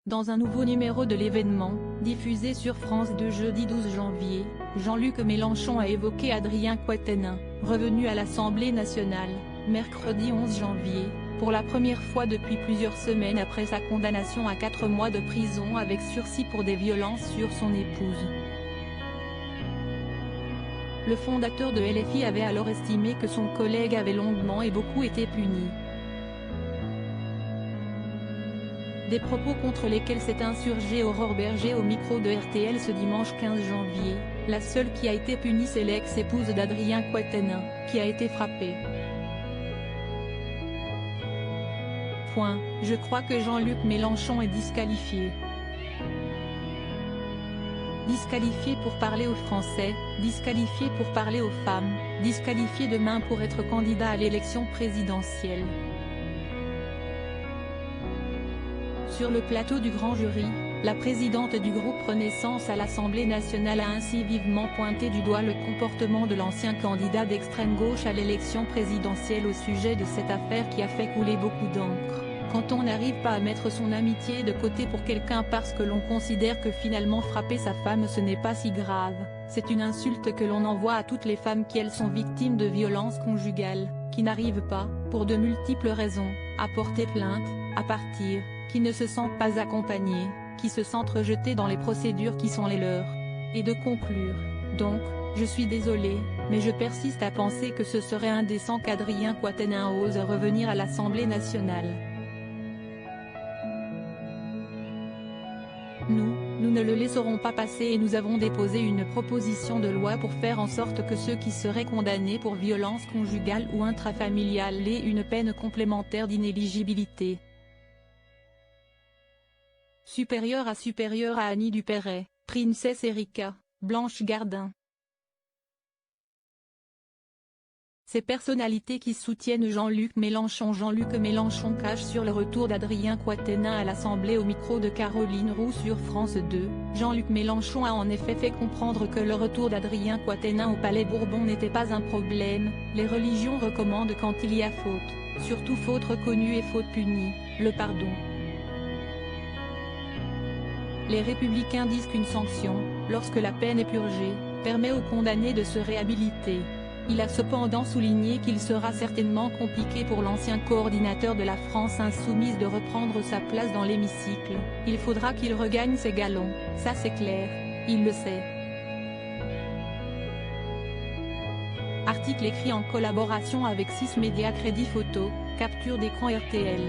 Dans un nouveau numéro de l'événement, diffusé sur France 2 jeudi 12 janvier, Jean-Luc Mélenchon a évoqué Adrien Quatennens, revenu à l'Assemblée nationale, mercredi 11 janvier, pour la première fois depuis plusieurs semaines après sa condamnation à 4 mois de prison avec sursis pour des violences sur son épouse. Le fondateur de LFI avait alors estimé que son collègue avait longuement et beaucoup été puni. Des propos contre lesquels s'est insurgée Aurore Berger au micro de RTL ce dimanche 15 janvier, la seule qui a été punie c'est l'ex-épouse d'Adrien Quatennens, qui a été frappée. Je crois que Jean-Luc Mélenchon est disqualifié. Disqualifié pour parler aux Français, disqualifié pour parler aux femmes, disqualifié demain pour être candidat à l'élection présidentielle. Sur le plateau du grand jury, la présidente du groupe Renaissance à l'Assemblée nationale a ainsi vivement pointé du doigt le comportement de l'ancien candidat d'extrême gauche à l'élection présidentielle au sujet de cette affaire qui a fait couler beaucoup d'encre. Quand on n'arrive pas à mettre son amitié de côté pour quelqu'un parce que l'on considère que finalement frapper sa femme ce n'est pas si grave, c'est une insulte que l'on envoie à toutes les femmes qui elles sont victimes de violences conjugales, qui n'arrivent pas, pour de multiples raisons, à porter plainte, à partir, qui ne se sentent pas accompagnées, qui se sentent rejetées dans les procédures qui sont les leurs. Et de conclure, donc, je suis désolée, mais je persiste à penser que ce serait indécent qu'Adrien Quatennens ose revenir à l'Assemblée nationale. Nous ne le laisserons pas passer et nous avons déposé une proposition de loi pour faire en sorte que ceux qui seraient condamnés pour violence conjugale ou intrafamiliale aient une peine complémentaire d'inéligibilité supérieure à Annie Dupéret, Princesse Erika, Blanche Gardin. Ces personnalités qui soutiennent Jean-Luc Mélenchon cache sur le retour d'Adrien Quatennens à l'Assemblée au micro de Caroline Roux sur France 2. Jean-Luc Mélenchon a en effet fait comprendre que le retour d'Adrien Quatennens au Palais Bourbon n'était pas un problème. Les religions recommandent quand il y a faute, surtout faute reconnue et faute punie, le pardon. Les Républicains disent qu'une sanction, lorsque la peine est purgée, permet aux condamnés de se réhabiliter. Il a cependant souligné qu'il sera certainement compliqué pour l'ancien coordinateur de la France insoumise de reprendre sa place dans l'hémicycle. Il faudra qu'il regagne ses galons, ça c'est clair, il le sait. Article écrit en collaboration avec 6 médias Crédit Photo, capture d'écran RTL.